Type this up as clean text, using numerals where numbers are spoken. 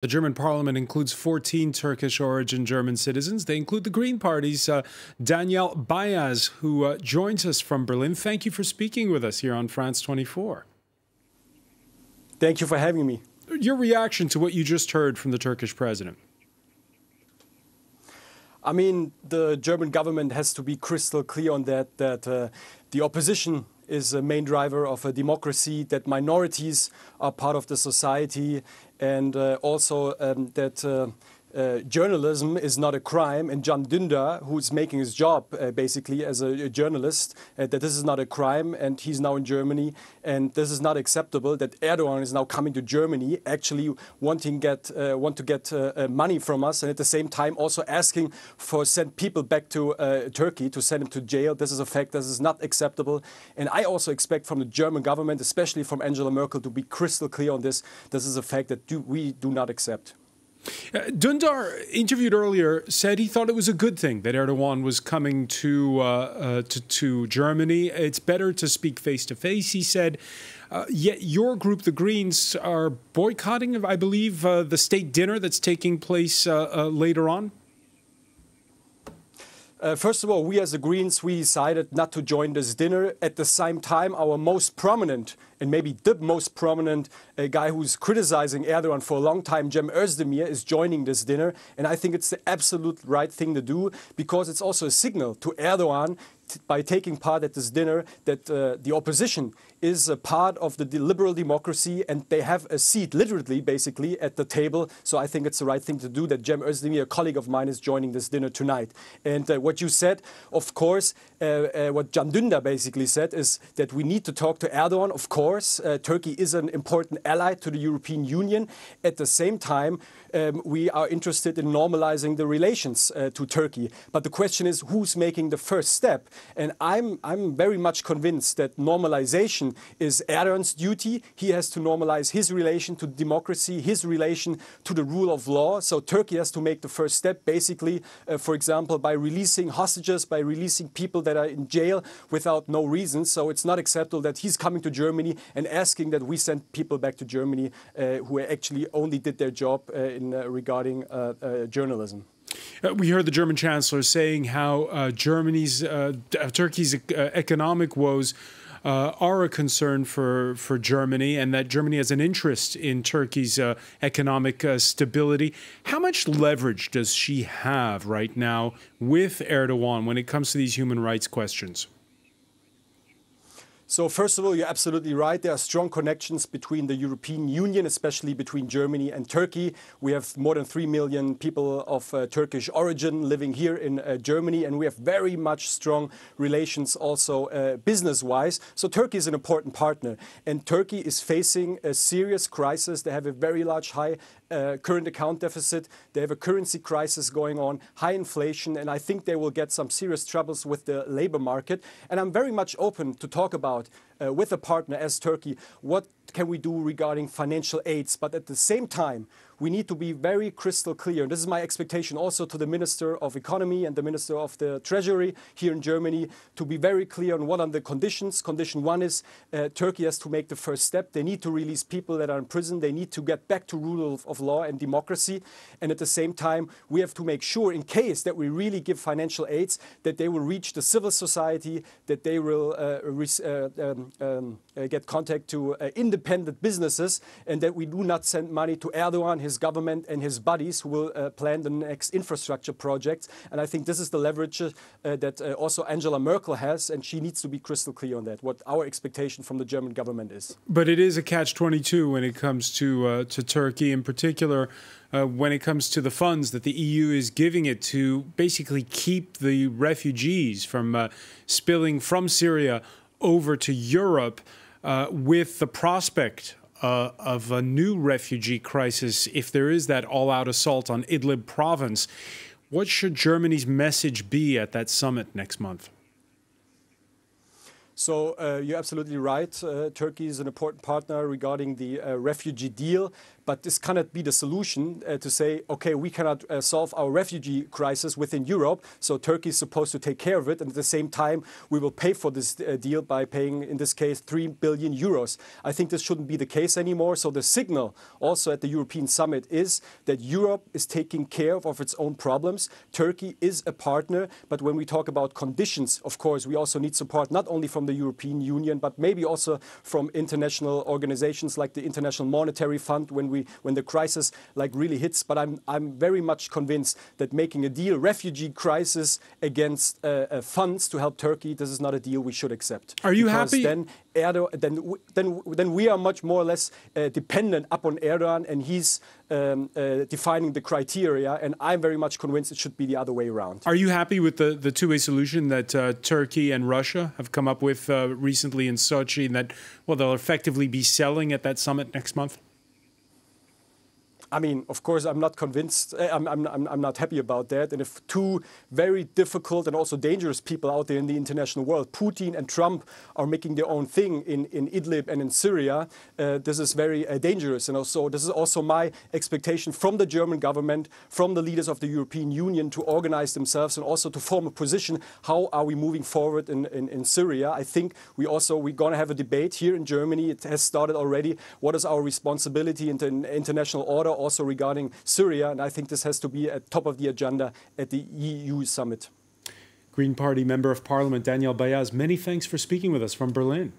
The German parliament includes 14 Turkish origin German citizens. They include the Green Party's Danyal Bayaz, who joins us from Berlin. Thank you for speaking with us here on France 24. Thank you for having me. Your reaction to what you just heard from the Turkish president? I mean, the German government has to be crystal clear on that the opposition is a main driver of a democracy, that minorities are part of the society, and also that journalism is not a crime, and Can Dündar, who is making his job basically as a journalist, that this is not a crime, and he's now in Germany, and this is not acceptable. That Erdogan is now coming to Germany, actually want to get money from us, and at the same time also asking for send people back to Turkey, to send them to jail. This is a fact. This is not acceptable, and I also expect from the German government, especially from Angela Merkel, to be crystal clear on this. This is a fact that we do not accept. Dündar, interviewed earlier, said he thought it was a good thing that Erdogan was coming to Germany. It's better to speak face to face, he said. Yet your group, the Greens, are boycotting, I believe, the state dinner that's taking place later on. First of all, we as the Greens, we decided not to join this dinner. At the same time, our most prominent, and maybe the most prominent guy who's criticizing Erdogan for a long time, Cem Özdemir, is joining this dinner. And I think it's the absolute right thing to do, because it's also a signal to Erdogan by taking part at this dinner that the opposition is a part of the liberal democracy, and they have a seat, literally, basically, at the table. So I think it's the right thing to do that Cem Özdemir, a colleague of mine, is joining this dinner tonight. And what you said, of course, what Can Dündar basically said is that we need to talk to Erdogan. Of course, Turkey is an important ally to the European Union. At the same time, we are interested in normalizing the relations to Turkey. But the question is, who's making the first step? And I'm very much convinced that normalization is Erdogan's duty. He has to normalize his relation to democracy, his relation to the rule of law. So Turkey has to make the first step, basically, for example, by releasing hostages, by releasing people that are in jail without no reason. So it's not acceptable that he's coming to Germany and asking that we send people back to Germany who actually only did their job regarding journalism. We heard the German Chancellor saying how Turkey's economic woes are a concern for Germany, and that Germany has an interest in Turkey's economic stability. How much leverage does she have right now with Erdogan when it comes to these human rights questions? So first of all, you're absolutely right. There are strong connections between the European Union, especially between Germany and Turkey. We have more than 3 million people of Turkish origin living here in Germany, and we have very much strong relations also business-wise. So Turkey is an important partner, and Turkey is facing a serious crisis. They have a very large, high current account deficit. They have a currency crisis going on, high inflation, and I think they will get some serious troubles with the labor market. And I'm very much open to talk about with a partner as Turkey, what can we do regarding financial aids? But at the same time, we need to be very crystal clear. And this is my expectation also to the Minister of Economy and the Minister of the Treasury here in Germany, to be very clear on what are the conditions. Condition one is Turkey has to make the first step. They need to release people that are in prison. They need to get back to rule of law and democracy. And at the same time, we have to make sure, in case that we really give financial aids, that they will reach the civil society, that they will get contact to independent businesses, and that we do not send money to Erdogan, his government and his buddies who will plan the next infrastructure projects. And I think this is the leverage that also Angela Merkel has, and she needs to be crystal clear on that, what our expectation from the German government is. But it is a catch-22 when it comes to Turkey, in particular when it comes to the funds that the EU is giving it to basically keep the refugees from spilling from Syria over to Europe, with the prospect of a new refugee crisis if there is that all-out assault on Idlib province. What should Germany's message be at that summit next month? So you're absolutely right. Turkey is an important partner regarding the refugee deal. But this cannot be the solution to say, okay, we cannot solve our refugee crisis within Europe, so Turkey is supposed to take care of it. And at the same time, we will pay for this deal by paying, in this case, 3 billion euros. I think this shouldn't be the case anymore. So the signal also at the European summit is that Europe is taking care of its own problems. Turkey is a partner. But when we talk about conditions, of course, we also need support not only from the European Union, but maybe also from international organizations like the International Monetary Fund when the crisis like really hits. But I'm very much convinced that making a deal, refugee crisis against funds to help Turkey, this is not a deal we should accept. Are you happy? Then we are much more or less dependent upon Erdogan, and he's defining the criteria. And I'm very much convinced it should be the other way around. Are you happy with the two-way solution that Turkey and Russia have come up with recently in Sochi, and that, well, they'll effectively be selling at that summit next month? I mean, of course, I'm not convinced. I'm not happy about that. And if two very difficult and also dangerous people out there in the international world, Putin and Trump, are making their own thing in Idlib and in Syria, this is very dangerous. And also, this is also my expectation from the German government, from the leaders of the European Union, to organize themselves and also to form a position. How are we moving forward in Syria? I think we're going to have a debate here in Germany. It has started already. What is our responsibility in the international order, also regarding Syria? And I think this has to be at top of the agenda at the EU summit. Green Party Member of Parliament Danyal Bayaz, many thanks for speaking with us from Berlin.